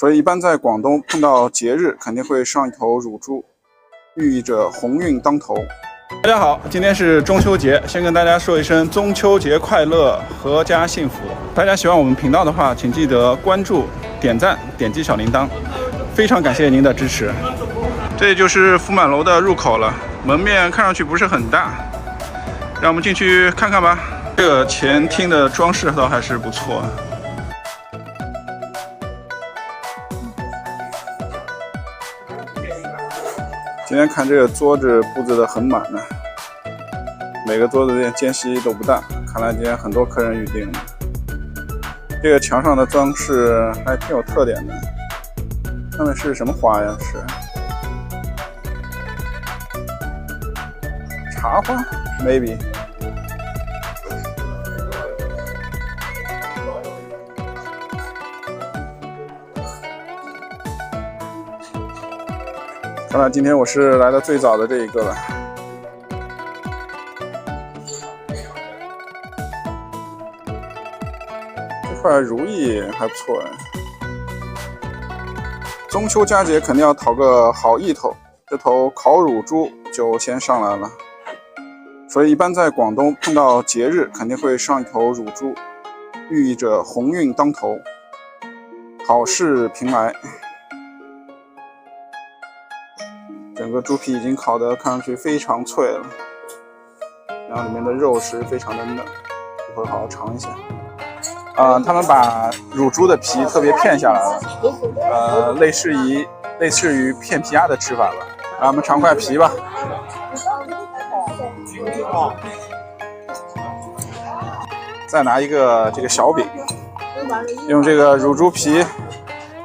所以一般在广东碰到节日，肯定会上一头乳猪，寓意着鸿运当头。大家好，今天是中秋节，先跟大家说一声中秋节快乐，阖家幸福。大家喜欢我们频道的话，请记得关注、点赞、点击小铃铛，非常感谢您的支持。这就是福满楼的入口了，门面看上去不是很大，让我们进去看看吧。这个前厅的装饰倒还是不错。今天看这个桌子布置得很满呢，每个桌子的间隙都不大，看来今天很多客人预定了。这个墙上的装饰还挺有特点的，上面是什么花呀？是茶花 ，maybe。看来今天我是来的最早的这一个了。这块如意还不错哎。中秋佳节肯定要讨个好意头，这头烤乳猪就先上来了。所以一般在广东碰到节日，肯定会上一头乳猪，寓意着鸿运当头，好事频来。整个猪皮已经烤得看上去非常脆了，然后里面的肉是非常的嫩，一会儿好好尝一下。他们把乳猪的皮特别片下来了，类似于片皮鸭的吃法吧。让我们尝块皮吧。再拿一个这个小饼，用这个乳猪皮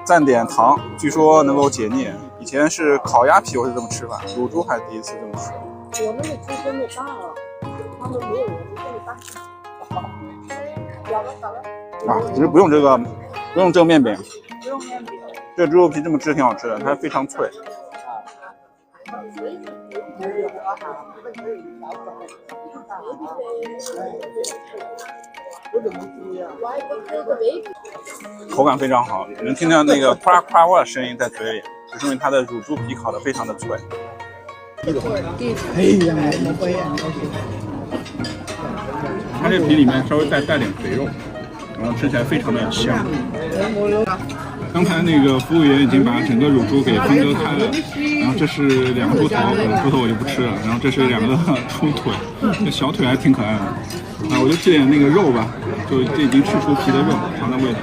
蘸点糖，据说能够解腻。以前是烤鸭皮，我是这么吃法，乳猪还第一次这么吃。我们的猪真的大了，他们没有我们这么大。啊，其实不用这个面饼，不用面饼。这个猪肉皮这么吃挺好吃的，它非常脆。口感非常好，你能听到那个夸夸哇的声音在嘴里，就说明它的乳猪皮烤得非常的脆。它这皮里面稍微带点肥肉，然后吃起来非常的香。刚才那个服务员已经把整个乳猪给分割开了，然后这是2个猪头，猪头我就不吃了，然后这是2个猪腿，这小腿还挺可爱的。啊，我就吃点那个肉吧，就这已经去除皮的肉，尝尝味道。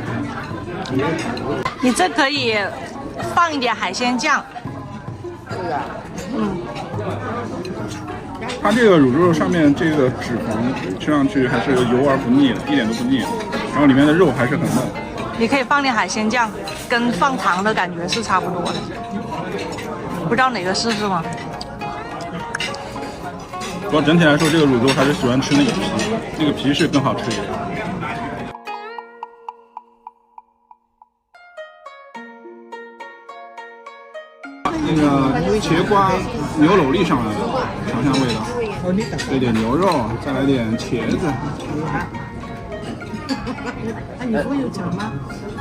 你这可以放一点海鲜酱。它这个乳猪肉上面这个脂肪吃上去还是油而不腻的，一点都不腻，然后里面的肉还是很嫩。你可以放点海鲜酱，跟放糖的感觉是差不多的。不知道哪个试试吗？不过整体来说，这个乳猪还是喜欢吃那个皮，那个皮是更好吃一点。那个茄瓜牛柳粒上来了，尝尝味道。这点牛肉，再来点茄子。阿姨夫要走嗎？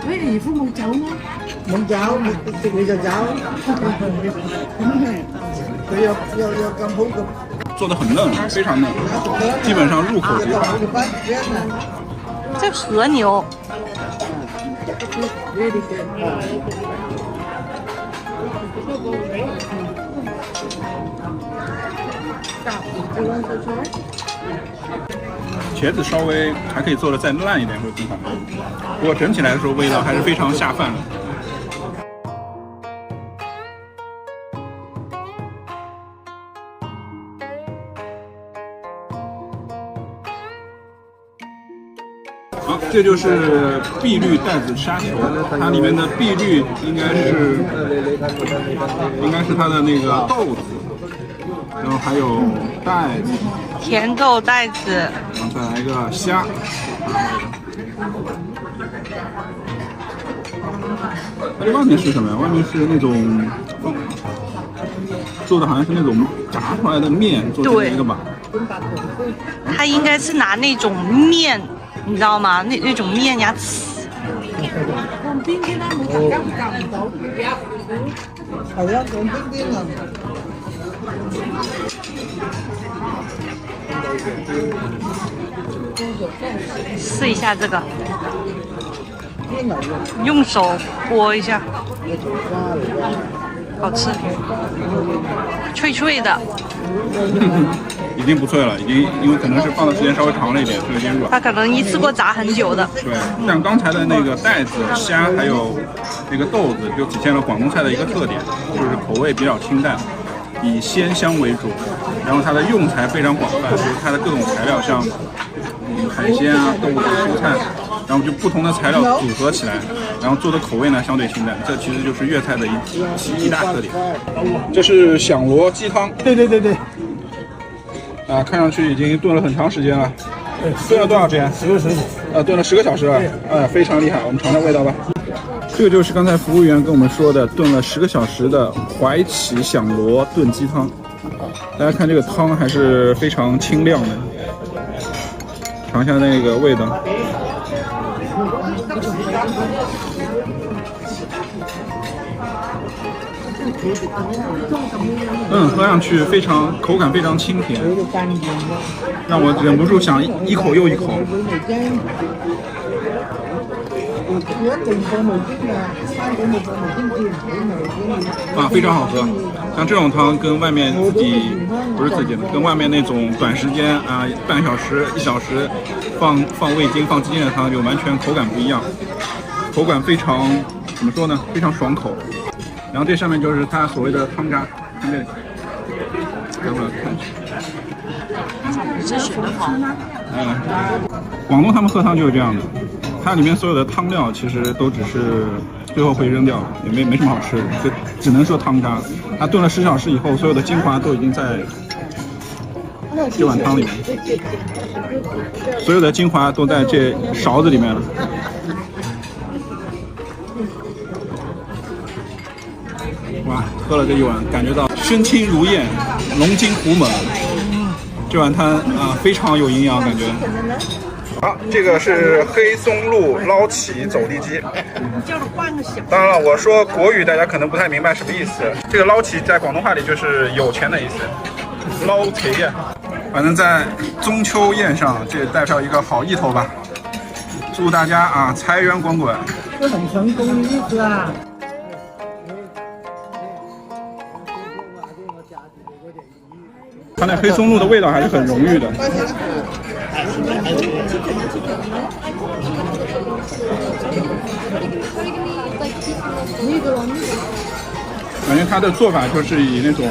喂，阿姨夫冇走咩？冇走，食你就走。佢有咁好咁。做的很嫩，非常嫩，基本上入口即化。这和牛。茄子稍微还可以做的再烂一点会更好，不过整体来说味道还是非常下饭的。好，这就是碧绿带子虾球，它里面的碧绿应该是它的那个豆子，然后还有带子，甜豆带子，然后再来一个虾。它这外面是什么呀？外面是那种做的好像是那种炸出来的面做成一个吧。它应该是拿那种面，你知道吗？那种面呀，邊啲啦，冇大家夾唔到。係啊，講邊啲啊？试一下这个，用手拨一下，好吃，脆脆的。已经不脆了，已经因为可能是放的时间稍微长了一点，所以有点软。它可能一次过炸很久的。对，像刚才的那个带子、虾还有那个豆子，就体现了广东菜的一个特点，就是口味比较清淡，以鲜香为主。然后它的用材非常广泛，就是它的各种材料，像海鲜啊、豆子、蔬菜，然后就不同的材料组合起来，然后做的口味呢相对清淡。这其实就是粤菜的一大特点。这是响螺鸡汤。對。啊，看上去已经炖了很长时间了。炖了多少时间？10个小时。炖了10个小时了。非常厉害。我们尝尝味道吧。这个就是刚才服务员跟我们说的，炖了10个小时的怀起响螺炖鸡汤。大家看这个汤还是非常清亮的，尝一下那个味道。喝上去口感非常清甜，让我忍不住想一口又一口。非常好喝。像这种汤跟外面跟外面那种短时间半小时、1小时放味精、放鸡精的汤就完全口感不一样，口感非常怎么说呢？非常爽口。然后这上面就是它所谓的汤渣，看这里，这选的好。广东他们喝汤就是这样的，它里面所有的汤料其实都只是最后会扔掉，也没什么好吃的，就只能说汤渣。它炖了10小时以后，所有的精华都已经在这碗汤里面，所有的精华都在这勺子里面了。哇，喝了这一碗，感觉到身轻如燕，龙精虎猛。这碗汤非常有营养，感觉。好，这个是黑松露捞起走地鸡。当然了，我说国语大家可能不太明白什么意思。这个捞起在广东话里就是有钱的意思，捞钱呀。反正在中秋宴上，这也代表一个好意头吧。祝大家财源滚滚。这很成功的意思啊。它那黑松露的味道还是很浓郁的。感觉它的做法就是以那种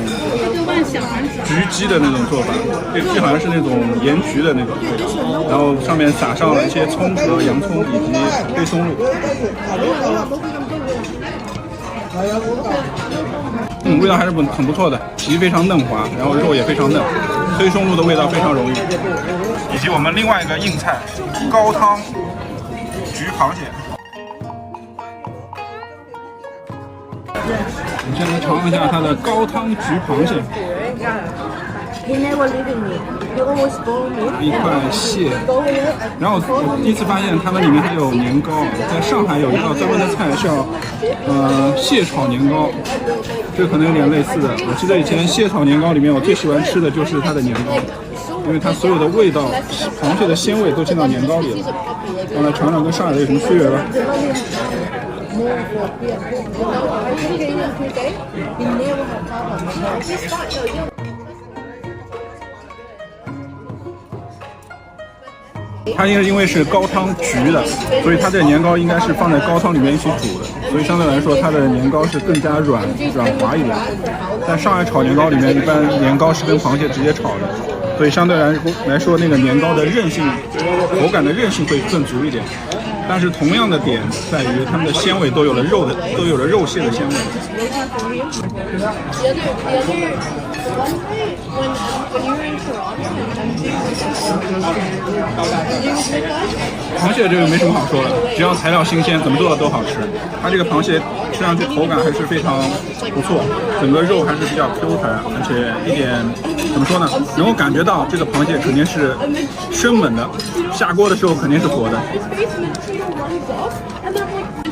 焗鸡的那种做法，这鸡好像是那种盐焗的那种味道，然后上面撒上了一些葱和洋葱以及黑松露。味道还是很不错的，皮非常嫩滑，然后肉也非常嫩，黑松露的味道非常浓郁，以及我们另外一个硬菜高汤焗螃蟹。我们先来尝一下它的高汤焗螃蟹。一块蟹，然后我第一次发现他们里面还有年糕，在上海有一道专门的菜叫蟹炒年糕，这可能有点类似的。我记得以前蟹炒年糕里面我最喜欢吃的就是它的年糕，因为它所有的味道，螃蟹的鲜味都进到年糕里了。我来尝尝跟上海的有什么区别吧。它因为是高汤焗的，所以它这年糕应该是放在高汤里面一起煮的，所以相对来说它的年糕是更加软滑一点。在上海炒年糕里面，一般年糕是跟螃蟹直接炒的，所以相对来说那个年糕的韧性、口感的韧性会更足一点。但是同样的点在于它们的鲜味都有了肉蟹的鲜味。螃蟹这个没什么好说的，只要材料新鲜，怎么做的都好吃。它这个螃蟹吃上去口感还是非常不错，整个肉还是比较 Q 弹，而且一点怎么说呢，能够感觉到这个螃蟹肯定是生猛的，下锅的时候肯定是活的。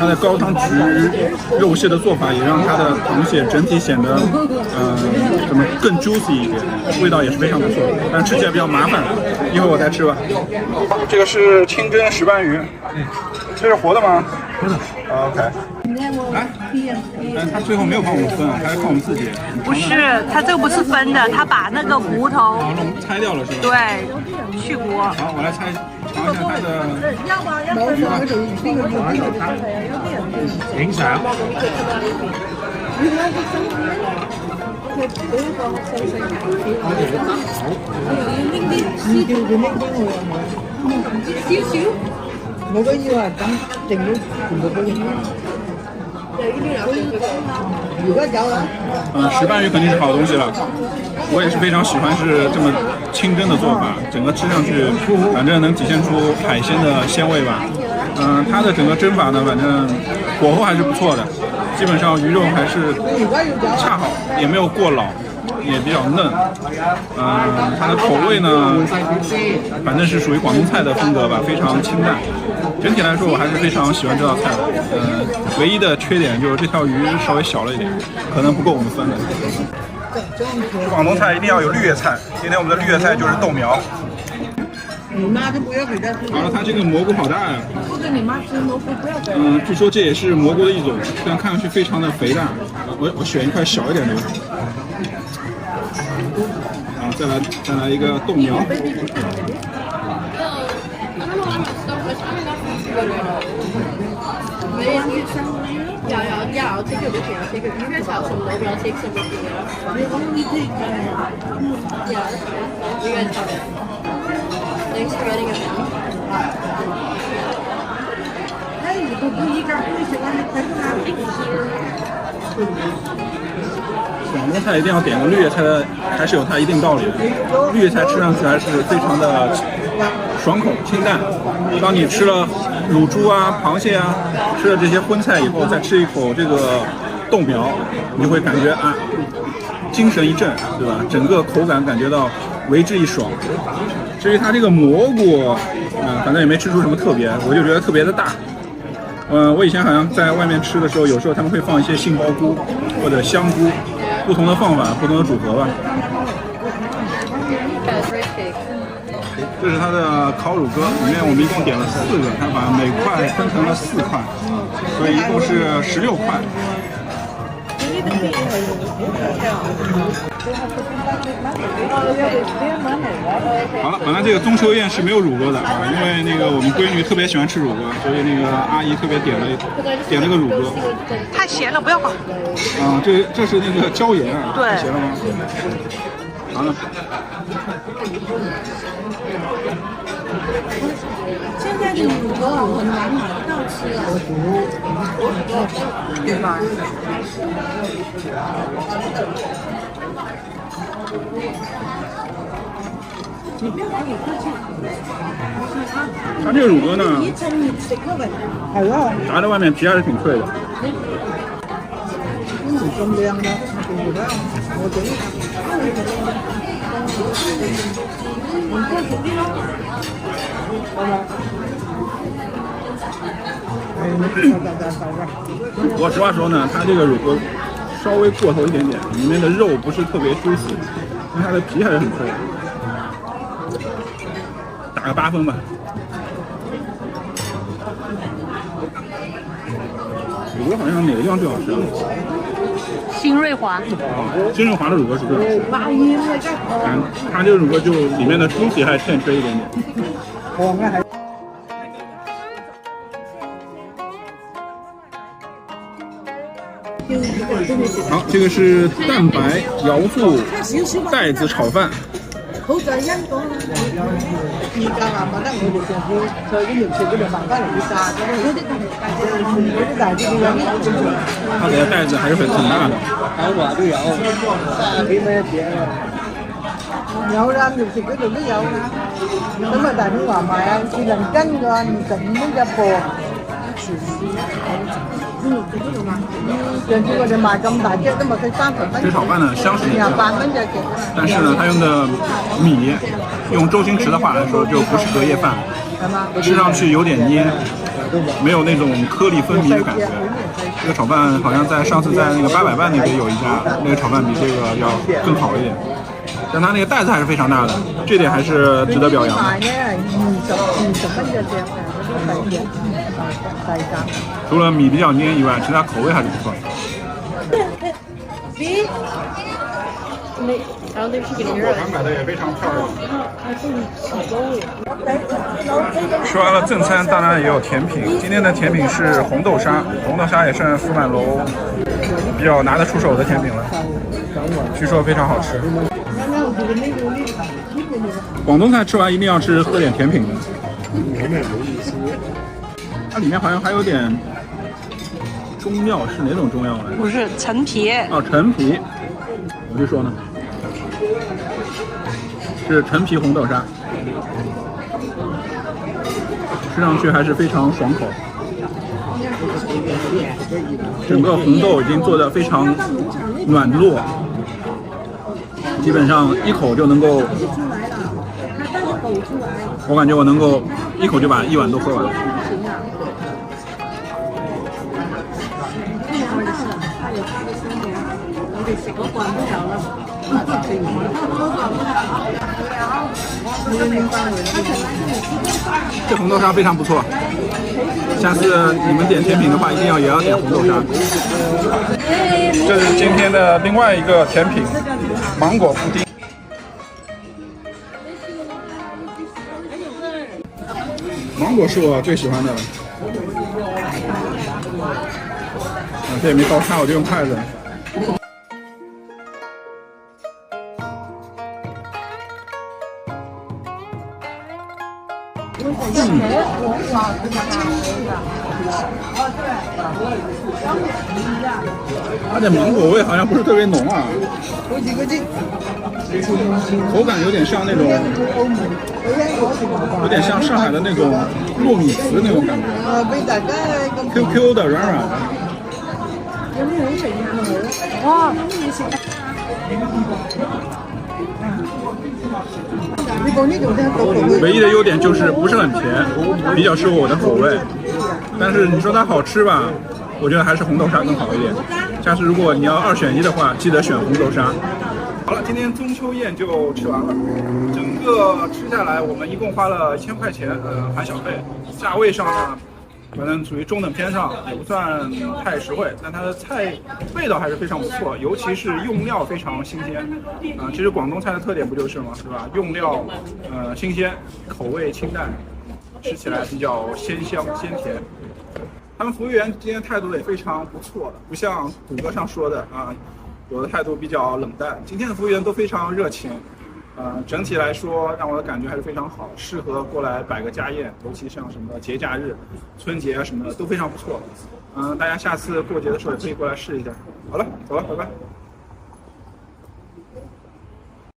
它的高汤焗肉蟹的做法也让它的螃蟹整体显得怎么更 juicy 一点，味道也是非常不错，但吃起来比较麻烦。一会儿我再吃吧。这个是清蒸石斑鱼，这是活的吗？活的。OK。哎，他最后没有帮我们分啊，还是靠我们自己。不是，他这个不是分的，他把那个骨头拆掉了是吧？对，去骨。好，我来尝一下它的。影相。我個要係等剩咗全部都應。如果有啦。石斑鱼肯定是好东西了，我也是非常喜欢是这么清蒸的做法，整个吃上去反正能体现出海鲜的鲜味吧。它的整个蒸法呢，反正火候还是不错的，基本上鱼肉还是恰好，也没有过老。也比较嫩，它的口味呢，反正是属于广东菜的风格吧，非常清淡。整体来说，我还是非常喜欢这道菜的。唯一的缺点就是这条鱼稍微小了一点，可能不够我们分的。广东菜一定要有绿叶菜，今天我们的绿叶菜就是豆苗。你妈都不要给他吃。好了，它这个蘑菇好大呀！不给你妈吃蘑菇，不要给。据说这也是蘑菇的一种，但看上去非常的肥大。我选一块小一点的。好，再来一个豆苗。广东菜一定要点个绿叶菜的，还是有它一定道理的。绿叶菜吃上去还是非常的爽口清淡。当你吃了乳猪啊、螃蟹啊，吃了这些荤菜以后，再吃一口这个豆苗，你就会感觉啊，精神一振，对吧？整个口感感觉到为之一爽。至于它这个蘑菇，反正也没吃出什么特别，我就觉得特别的大。我以前好像在外面吃的时候，有时候他们会放一些杏鲍菇或者香菇，不同的放法，不同的组合吧。这是它的烤乳鸽，里面我们一共点了4个，它把每块分成了4块，所以一共是16块。好了，本来这个中秋宴是没有乳鸽的啊，因为那个我们闺女特别喜欢吃乳鸽，所以那个阿姨特别点了个乳鸽。太咸了，不要搞。这是那个椒盐啊，对，太咸了吗？好了。现在的乳鸽很难买到吃啊，对吧？你不要赶紧过去。它这个乳鸽呢，係啊，炸在外面皮还是挺脆的。咁靚嘅，我整。我实话说呢，它这个乳鸽稍微过头一点点，里面的肉不是特别juicy，因为它的皮还是很脆的。打个8分吧。乳鸽好像哪个地方最好吃啊？新瑞华。新润滑的乳鸽是最好吃的。它这个乳鸽就里面的猪皮还欠缺一点点。好，这个是蛋白瑶柱带子炒飯。好在香港而家話覺得我哋上次去啲苗食嗰度買翻嚟要炸嘅，嗰啲大啲嘅。它给的袋子还是挺大的。海華都有，30幾蚊一隻啊！有啦，苗食嗰度都有啦。咁啊，大中華賣啊，4人斤㗎，25蚊一個。上次我哋賣咁大隻都賣佢30蚊。这炒飯呢，香是28蚊隻嘅。但是呢，它用的米，用周星驰的话来说，就不是隔夜饭，吃上去有点黏，没有那种颗粒分明的感觉。这个炒饭好像在上次在那个800伴那边有一家，那个炒饭比这个要更好一点。但它那个袋子还是非常大的，这点还是值得表扬的。除了米比较黏以外，其他口味还是不错的。果盘摆的也非常漂亮。吃完了正餐，当然也有甜品。今天的甜品是红豆沙，红豆沙也算福满楼比较拿得出手的甜品了，据说非常好吃。广东菜吃完一定要喝点甜品的。它里面好像还有点中药，是哪种中药来着？不是陈皮哦，陈皮。我就说呢，是陈皮红豆沙，吃上去还是非常爽口。整个红豆已经做得非常软糯，基本上一口就能够，我感觉我能够一口就把一碗都喝完了。这红豆沙非常不错，下次你们点甜品的话，一定也要点红豆沙。这是今天的另外一个甜品，芒果布丁。芒果是我最喜欢的了。这也没刀叉，我就用筷子。它的芒果味好像不是特别浓啊，口感有点像那种，有点像上海的那种糯米糍那种感觉，QQ 的软软的。哇！唯一的优点就是不是很甜，比较适合我的口味。但是你说它好吃吧，我觉得还是红豆沙更好一点。下次如果你要2选1的话，记得选红豆沙。好了，今天中秋宴就吃完了，整个吃下来我们一共花了1000块钱，含小费。价位上呢，反正属于中等偏上，也不算太实惠，但它的菜味道还是非常不错，尤其是用料非常新鲜。其实广东菜的特点不就是吗？是吧？用料新鲜，口味清淡，吃起来比较鲜香鲜甜。他们服务员今天态度也非常不错，不像谷歌上说的啊，有的态度比较冷淡。今天的服务员都非常热情。整体来说让我的感觉还是非常好，适合过来摆个家宴，尤其像什么节假日、春节啊什么的都非常不错。大家下次过节的时候也可以过来试一下。好了，走了，拜拜。